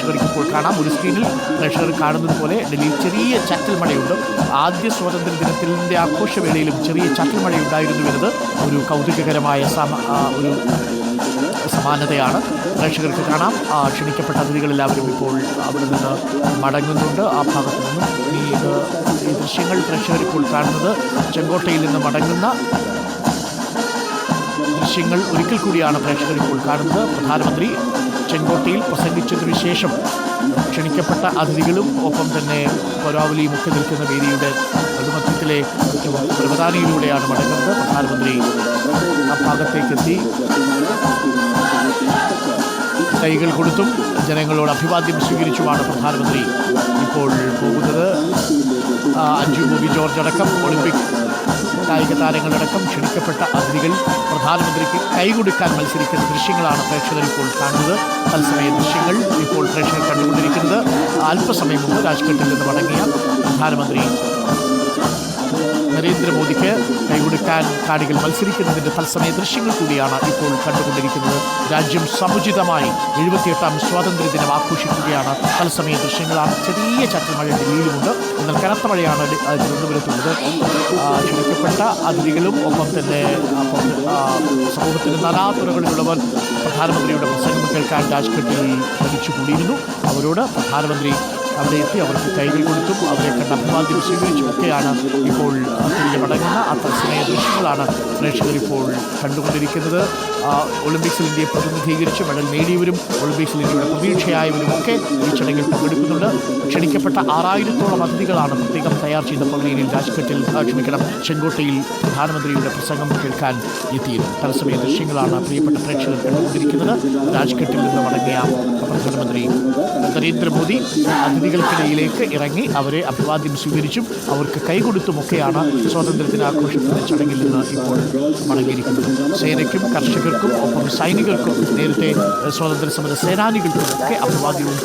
പ്രേക്ഷകർക്ക് ഇപ്പോൾ കാണാം. ഒരു സ്ക്രീനിൽ പ്രേക്ഷകർ കാണുന്നത് പോലെ ഡൽഹിയിൽ ചെറിയ ചാറ്റൽ മഴയുണ്ട്. ആദ്യ സ്വാതന്ത്ര്യ ദിനത്തിൻ്റെ ആഘോഷവേളയിലും ചെറിയ ചാറ്റൽ മഴയുണ്ടായിരുന്നു എന്നത് ഒരു കൗതുകകരമായ ഒരു സമാനതയാണ്. പ്രേക്ഷകർക്ക് കാണാം. ക്ഷണിക്കപ്പെട്ട അതിഥികളെല്ലാവരും ഇപ്പോൾ അവിടെ നിന്ന് മടങ്ങുന്നുണ്ട്. ആ ഭാഗത്തു നിന്നും ഈ ദൃശ്യങ്ങൾ പ്രേക്ഷകർ ഇപ്പോൾ കാണുന്നത് ചെങ്കോട്ടയിൽ നിന്ന് മടങ്ങുന്ന ദൃശ്യങ്ങൾ ഒരിക്കൽ കൂടിയാണ് പ്രേക്ഷകർ ഇപ്പോൾ കാണുന്നത്. പ്രധാനമന്ത്രി ചെങ്കോട്ടയിൽ പ്രസംഗിച്ചതിനു ശേഷം ക്ഷണിക്കപ്പെട്ട അതിഥികളും ഒപ്പം തന്നെ പൗരാവലിയും ഒക്കെ നിൽക്കുന്ന വേദിയുടെ മധ്യത്തിലെ പ്രധാനിയിലൂടെയാണ് മടങ്ങുന്നത്. പ്രധാനമന്ത്രി ആ ഭാഗത്തേക്കെത്തി കൈകൾ കൊടുത്തും ജനങ്ങളോട് അഭിവാദ്യം സ്വീകരിച്ചുമാണ് പ്രധാനമന്ത്രി ഇപ്പോൾ പോകുന്നത്. അഞ്ജു ബോബി ജോർജ് അടക്കം ഒളിമ്പിക് കായിക താരങ്ങളടക്കം ക്ഷണിക്കപ്പെട്ട അതിഥികൾ പ്രധാനമന്ത്രിക്ക് കൈകൊടുക്കാൻ മത്സരിക്കുന്ന ദൃശ്യങ്ങളാണ് പ്രേക്ഷകർ ഇപ്പോൾ കാണുന്നത്. തത്സമയ ദൃശ്യങ്ങൾ ഇപ്പോൾ പ്രേക്ഷകർ കണ്ടുകൊണ്ടിരിക്കുന്നത്. അല്പസമയം മുമ്പ് രാജ്ഘട്ടിൽ നിന്ന് മടങ്ങിയ പ്രധാനമന്ത്രി നരേന്ദ്രമോദിക്ക് കൈകൊടുക്കാൻ കാണികൾ മത്സരിക്കുന്നതിൻ്റെ തത്സമയ ദൃശ്യങ്ങൾ കൂടിയാണ് ഇപ്പോൾ കണ്ടുകൊണ്ടിരിക്കുന്നത്. രാജ്യം സമുചിതമായി 78ാം സ്വാതന്ത്ര്യദിനം ആഘോഷിക്കുകയാണ്. തത്സമയ ദൃശ്യങ്ങളാണ്. ചെറിയ ചാറ്റൽ മഴ ഡൽഹിയിലുമുണ്ട്. എന്നാൽ കനത്ത മഴയാണ് തിരുവനന്തപുരത്തുള്ളത്. ക്ഷണിക്കപ്പെട്ട അതിഥികളും ഒപ്പം തന്നെ സമൂഹത്തിൻ്റെ നാനാതുറകളിലുള്ളവർ പ്രധാനമന്ത്രിയുടെ പ്രസംഗം കേൾക്കാൻ രാജ്ഘട്ടിൽ തടിച്ചുകൂടിയിരുന്നു. അവരോട് പ്രധാനമന്ത്രി അവിടെ എത്തി അവർക്ക് കൈകൾ കൊടുത്തും അവരെ കണ്ട അഭിവാദ്യം സ്വീകരിച്ചുമൊക്കെയാണ് ഇപ്പോൾ തിരികെ മടങ്ങുന്ന ആ തത്സമയ ദൃശ്യങ്ങളാണ് പ്രേക്ഷകർ ഇപ്പോൾ കണ്ടുകൊണ്ടിരിക്കുന്നത്. ഒളിമ്പിക്സിൽ ഇന്ത്യയെ പ്രതിനിധീകരിച്ച് മെഡൽ നേടിയവരും ഒളിമ്പിക്സിൽ ഇന്ത്യയുടെ പ്രതീക്ഷയായവരും ഒക്കെ ഈ ചടങ്ങിൽ പങ്കെടുക്കുന്നുണ്ട്. ക്ഷണിക്കപ്പെട്ട 6000-ഓളം അതിഥികളാണ് പ്രത്യേകം തയ്യാർ ചെയ്ത പവലിയനിൽ ചെങ്കോട്ടയിൽ പ്രധാനമന്ത്രിയുടെ പ്രസംഗം കേൾക്കാൻ എത്തിയിരുന്നു. തത്സമയ ദൃശ്യങ്ങളാണ് പ്രിയപ്പെട്ട പ്രേക്ഷകർ കണ്ടുകൊണ്ടിരിക്കുന്നത്. രാജ്ഘട്ടിൽ നിന്ന് മടങ്ങിയ പ്രധാനമന്ത്രി നരേന്ദ്രമോദി അതിഥികൾക്കിടയിലേക്ക് ഇറങ്ങി അവരെ അഭിവാദ്യം സ്വീകരിച്ചും അവർക്ക് കൈകൊടുത്തുമൊക്കെയാണ് സ്വാതന്ത്ര്യദിനാഘോഷത്തിൻ്റെ ചടങ്ങിൽ നിന്ന് ഇപ്പോൾ മടങ്ങിയിരിക്കുന്നത്. സേനയ്ക്കും കർഷകർക്കും ഒപ്പം സൈനികർക്കും നേരത്തെ സ്വാതന്ത്ര്യ സമര സേനാനികൾക്കും ഒക്കെ അഭിവാദ്യവും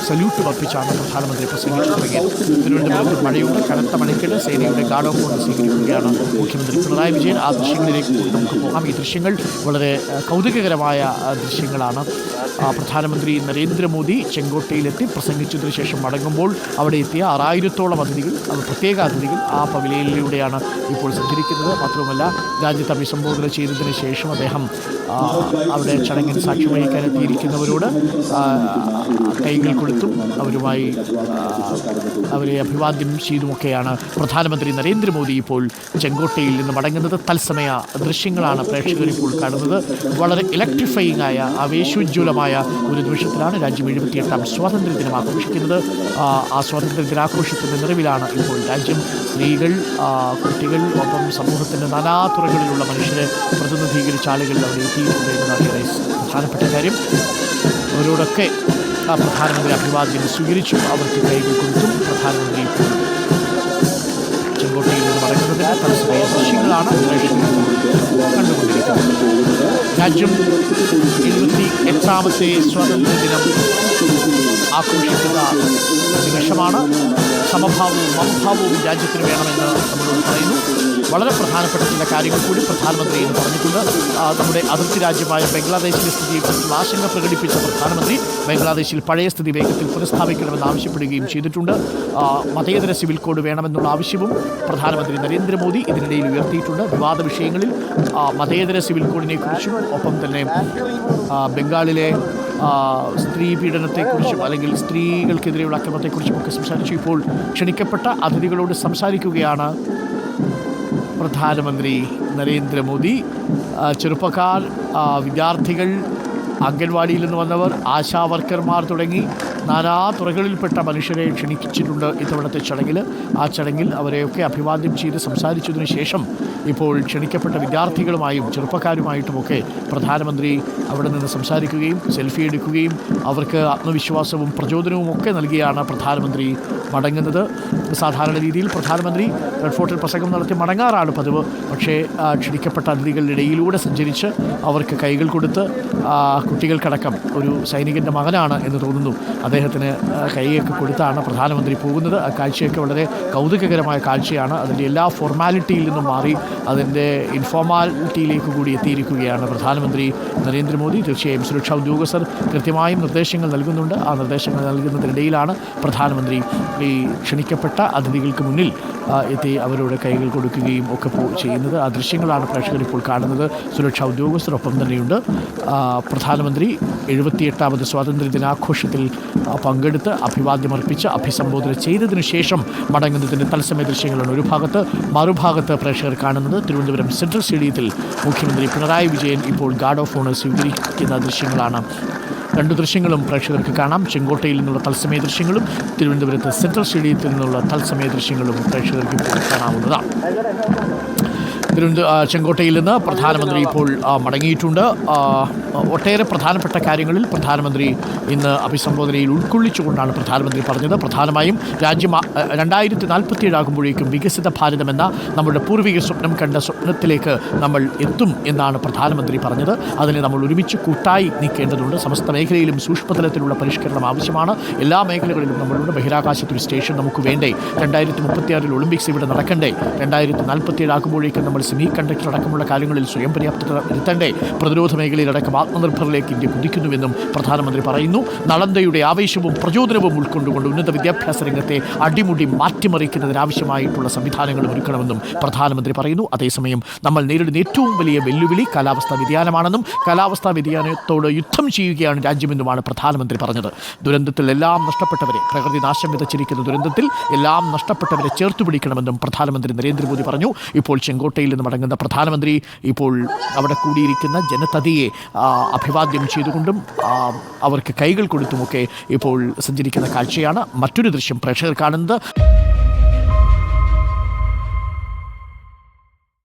സല്യൂട്ടും അർപ്പിച്ചാണ് പ്രധാനമന്ത്രി പ്രസംഗിച്ചു തുടങ്ങിയത്. തിരുവനന്തപുരത്ത് മഴയുണ്ട്. കനത്ത മഴയ്ക്കിടെ സേനയുടെ ഗാർഡ് ഓഫ് ഓണർ സ്വീകരിക്കുകയാണ് മുഖ്യമന്ത്രി പിണറായി വിജയൻ. ആ ദൃശ്യങ്ങളിലേക്ക് നമുക്ക് പോകാം. ഈ ദൃശ്യങ്ങൾ വളരെ കൗതുകകരമായ ദൃശ്യങ്ങളാണ്. പ്രധാനമന്ത്രി നരേന്ദ്രമോദി ചെങ്കോട്ടയിലെത്തി പ്രസംഗിച്ചതിന് ശേഷം മടങ്ങുമ്പോൾ അവിടെ എത്തിയ 6000-ഓളം അതിഥികൾ, പ്രത്യേക അതിഥികൾ ആ പവലിയനിലൂടെയാണ് ഇപ്പോൾ സഞ്ചരിക്കുന്നത്. മാത്രവുമല്ല രാജ്യത്ത് അഭിസംബോധന ചെയ്തതിന് ശേഷം അദ്ദേഹം അവിടെ ചടങ്ങിൽ സാക്ഷ്യം വഹിക്കാൻ എത്തിയിരിക്കുന്നവരോട് കൈകൾ കൊടുത്തും അവരുമായി അവരെ അഭിവാദ്യം ചെയ്തുമൊക്കെയാണ് പ്രധാനമന്ത്രി നരേന്ദ്രമോദി ഇപ്പോൾ ചെങ്കോട്ടയിൽ നിന്ന് മടങ്ങുന്നത്. തത്സമയ ദൃശ്യങ്ങളാണ് പ്രേക്ഷകർ ഇപ്പോൾ കാണുന്നത്. വളരെ ഇലക്ട്രിഫയിങ് ആയ ആവേശോജ്വലമായ ഒരു നിമിഷത്തിലാണ് രാജ്യം 78ാം സ്വാതന്ത്ര്യദിനം ആഘോഷിക്കുന്നത്. ആ സ്വാതന്ത്ര്യദിനാഘോഷത്തിൻ്റെ നിറവിലാണ് ഇപ്പോൾ രാജ്യം. സ്ത്രീകൾ, കുട്ടികൾ, ഒപ്പം സമൂഹത്തിൻ്റെ നാനാതുറകളിലുള്ള മനുഷ്യരെ പ്രതിനിധീകരിച്ച ആളുകൾ അവിടെ എത്തിയിട്ടുണ്ട് എന്നതാണ് ഏറെ പ്രധാനപ്പെട്ട കാര്യം. അവരോടൊക്കെ പ്രധാനമന്ത്രി അഭിവാദ്യം സ്വീകരിച്ചു, അവർക്ക് കൈകൾ കൊടുത്തും പ്രധാനമന്ത്രി ചെങ്കോട്ടയിൽ നിന്ന് മടങ്ങുന്നതിന് തത്സമയ ദൃശ്യങ്ങളാണ് കണ്ടുകൊണ്ടിരിക്കുന്നത്. രാജ്യം 78ാമത്തെ സ്വാതന്ത്ര്യദിനം ആഘോഷിക്കുന്ന നിമിഷമാണ്. സമഭാവവും മമഭാവവും രാജ്യത്തിന് വേണമെന്ന് നമ്മളോട് പറയുന്നു. വളരെ പ്രധാനപ്പെട്ട ചില കാര്യങ്ങൾ കൂടി പ്രധാനമന്ത്രി എന്ന് പറഞ്ഞിട്ടുണ്ട്. നമ്മുടെ അതിർത്തി രാജ്യമായ ബംഗ്ലാദേശിലെ സ്ഥിതിയെക്കുറിച്ചുള്ള ആശങ്ക പ്രകടിപ്പിച്ച പ്രധാനമന്ത്രി ബംഗ്ലാദേശിൽ പഴയ സ്ഥിതി വേഗത്തിൽ പുനഃസ്ഥാപിക്കണമെന്ന് ആവശ്യപ്പെടുകയും ചെയ്തിട്ടുണ്ട്. മതേതര സിവിൽ കോഡ് വേണമെന്നുള്ള ആവശ്യവും പ്രധാനമന്ത്രി നരേന്ദ്രമോദി ഇതിനിടയിൽ ഉയർത്തിയിട്ടുണ്ട്. വിവാദ വിഷയങ്ങളിൽ മതേതര സിവിൽ കോഡിനെക്കുറിച്ചും ഒപ്പം തന്നെ ബംഗാളിലെ സ്ത്രീ പീഡനത്തെക്കുറിച്ചും അല്ലെങ്കിൽ സ്ത്രീകൾക്കെതിരെയുള്ള അക്രമത്തെക്കുറിച്ചും ഒക്കെ സംസാരിച്ചു. ഇപ്പോൾ ക്ഷണിക്കപ്പെട്ട അതിഥികളോട് സംസാരിക്കുകയാണ് പ്രധാനമന്ത്രി നരേന്ദ്രമോദി. ചെറുപ്പക്കാർ, വിദ്യാർത്ഥികൾ, അംഗൻവാടിയിൽ നിന്ന് വന്നവർ, ആശാവർക്കർമാർ തുടങ്ങി നാനാ തുറകളിൽപ്പെട്ട മനുഷ്യരെ ക്ഷണിച്ചിട്ടുണ്ട് ഇത്തവണത്തെ ചടങ്ങിൽ. ആ ചടങ്ങിൽ അവരെയൊക്കെ അഭിവാദ്യം ചെയ്ത് സംസാരിച്ചതിനു ശേഷം ഇപ്പോൾ ക്ഷണിക്കപ്പെട്ട വിദ്യാർത്ഥികളുമായും ചെറുപ്പക്കാരുമായിട്ടുമൊക്കെ പ്രധാനമന്ത്രി അവിടെ നിന്ന് സംസാരിക്കുകയും സെൽഫി എടുക്കുകയും അവർക്ക് ആത്മവിശ്വാസവും പ്രചോദനവും ഒക്കെ നൽകിയാണ് പ്രധാനമന്ത്രി മടങ്ങുന്നത്. സാധാരണ രീതിയിൽ പ്രധാനമന്ത്രി റെഡ് ഫോർട്ടിൽ പ്രസംഗം നടത്തി മടങ്ങാറാണ് പതിവ്. പക്ഷേ ക്ഷണിക്കപ്പെട്ട അതിഥികളുടെ ഇടയിലൂടെ സഞ്ചരിച്ച് അവർക്ക് കൈകൾ കൊടുത്ത്, കുട്ടികൾക്കടക്കം ഒരു സൈനികൻ്റെ മകനാണ് എന്ന് തോന്നുന്നു, അദ്ദേഹത്തിന് കൈയൊക്കെ കൊടുത്താണ് പ്രധാനമന്ത്രി പോകുന്നത്. ആ കാഴ്ചയൊക്കെ വളരെ കൗതുകകരമായ കാഴ്ചയാണ്. അതിൻ്റെ എല്ലാ ഫോർമാലിറ്റിയിൽ നിന്നും മാറി അതിൻ്റെ ഇൻഫോർമാലിറ്റിയിലേക്ക് കൂടി എത്തിയിരിക്കുകയാണ് പ്രധാനമന്ത്രി നരേന്ദ്രമോദി. തീർച്ചയായും സുരക്ഷാ ഉദ്യോഗസ്ഥർ കൃത്യമായും നിർദ്ദേശങ്ങൾ നൽകുന്നുണ്ട്. ആ നിർദ്ദേശങ്ങൾ നൽകുന്നതിനിടയിലാണ് പ്രധാനമന്ത്രി ഈ ക്ഷണിക്കപ്പെട്ട അതിഥികൾക്ക് മുന്നിൽ എത്തി അവരോട് കൈകൾ കൊടുക്കുകയും ഒക്കെ ചെയ്യുന്നത്. ആ ദൃശ്യങ്ങളാണ് പ്രേക്ഷകർ ഇപ്പോൾ കാണുന്നത്. സുരക്ഷാ ഉദ്യോഗസ്ഥരൊപ്പം തന്നെയുണ്ട്. പ്രധാനമന്ത്രി 78ാമത് സ്വാതന്ത്ര്യ ദിനാഘോഷത്തിൽ പങ്കെടുത്ത് അഭിവാദ്യമർപ്പിച്ച് അഭിസംബോധന ചെയ്തതിനു ശേഷം മടങ്ങുന്നതിൻ്റെ തത്സമയ ദൃശ്യങ്ങളാണ് ഒരു ഭാഗത്ത്. മറുഭാഗത്ത് പ്രേക്ഷകർ കാണുന്നത് തിരുവനന്തപുരം സെൻട്രൽ സ്റ്റേഡിയത്തിൽ മുഖ്യമന്ത്രി പിണറായി വിജയൻ ഇപ്പോൾ ഗാർഡ് ഓഫ് ഓണർ സ്വീകരിക്കുന്ന ദൃശ്യങ്ങളാണ്. രണ്ട് ദൃശ്യങ്ങളും പ്രേക്ഷകർക്ക് കാണാം. ചെങ്കോട്ടയിൽ നിന്നുള്ള തത്സമയ ദൃശ്യങ്ങളും തിരുവനന്തപുരത്ത് സെൻട്രൽ സ്റ്റേഡിയത്തിൽ നിന്നുള്ള തത്സമയ ദൃശ്യങ്ങളും പ്രേക്ഷകർക്ക് ഇപ്പോൾ കാണാവുന്നതാണ്. ചെങ്കോട്ടയിൽ നിന്ന് പ്രധാനമന്ത്രി ഇപ്പോൾ മടങ്ങിയിട്ടുണ്ട്. ഒട്ടേറെ പ്രധാനപ്പെട്ട കാര്യങ്ങളിൽ പ്രധാനമന്ത്രി ഇന്ന് അഭിസംബോധനയിൽ ഉൾക്കൊള്ളിച്ചുകൊണ്ടാണ് പ്രധാനമന്ത്രി പറഞ്ഞത്. പ്രധാനമായും രാജ്യം 2047 ആകുമ്പോഴേക്കും വികസിത ഭാരതമെന്ന നമ്മുടെ പൂർവിക സ്വപ്നം കണ്ട സ്വപ്നത്തിലേക്ക് നമ്മൾ എത്തും എന്നാണ് പ്രധാനമന്ത്രി പറഞ്ഞത്. അതിനെ നമ്മൾ ഒരുമിച്ച് കൂട്ടായി നീക്കേണ്ടതുണ്ട്. സമസ്ത മേഖലയിലും സൂക്ഷ്മതലത്തിലുള്ള പരിഷ്കരണം ആവശ്യമാണ്. എല്ലാ മേഖലകളിലും നമ്മളുണ്ട്. ബഹിരാകാശത്തൊരു സ്റ്റേഷൻ നമുക്ക് വേണ്ടേ? 2036 ഒളിമ്പിക്സ് ഇവിടെ നടക്കണ്ടേ? 2047 ആകുമ്പോഴേക്കും നമ്മൾ സെമി കണ്ടക്ടർ അടക്കമുള്ള കാര്യങ്ങളിൽ സ്വയം പര്യാപ്തത വരുത്തണ്ടേ? പ്രതിരോധ മേഖലയിലടക്കം ആത്മനിർഭറിലേക്ക് ഇന്ത്യ കുതിക്കുന്നുവെന്നും പ്രധാനമന്ത്രി പറയുന്നു. നളന്തയുടെ ആവേശവും പ്രചോദനവും ഉൾക്കൊണ്ടുകൊണ്ട് ഉന്നത വിദ്യാഭ്യാസ രംഗത്തെ അടിമുടി മാറ്റിമറിക്കുന്നതിനാവശ്യമായിട്ടുള്ള സംവിധാനങ്ങൾ ഒരുക്കണമെന്നും പ്രധാനമന്ത്രി പറയുന്നു. അതേസമയം നമ്മൾ നേരിടുന്ന ഏറ്റവും വലിയ വെല്ലുവിളി കാലാവസ്ഥാ വ്യതിയാനമാണെന്നും കാലാവസ്ഥാ വ്യതിയാനത്തോട് യുദ്ധം ചെയ്യുകയാണ് രാജ്യമെന്നുമാണ് പ്രധാനമന്ത്രി പറഞ്ഞത്. ദുരന്തത്തിൽ എല്ലാം നഷ്ടപ്പെട്ടവരെ, പ്രകൃതി നാശം വിതച്ചിരിക്കുന്ന ദുരന്തത്തിൽ എല്ലാം നഷ്ടപ്പെട്ടവരെ ചേർത്തു പിടിക്കണമെന്നും പ്രധാനമന്ത്രി നരേന്ദ്രമോദി പറഞ്ഞു. ഇപ്പോൾ ചെങ്കോട്ടയിൽ നിന്ന് മടങ്ങുന്ന പ്രധാനമന്ത്രി ഇപ്പോൾ അവിടെ കൂടിയിരിക്കുന്ന ജനതയെ അഭിവാദ്യം ചെയ്തുകൊണ്ടും അവർക്ക് കൈകൾ കൊടുത്തുമൊക്കെ ഇപ്പോൾ സഞ്ചരിക്കുന്ന കാഴ്ചയാണ് മറ്റൊരു ദൃശ്യം പ്രേക്ഷകർ കാണുന്നത്.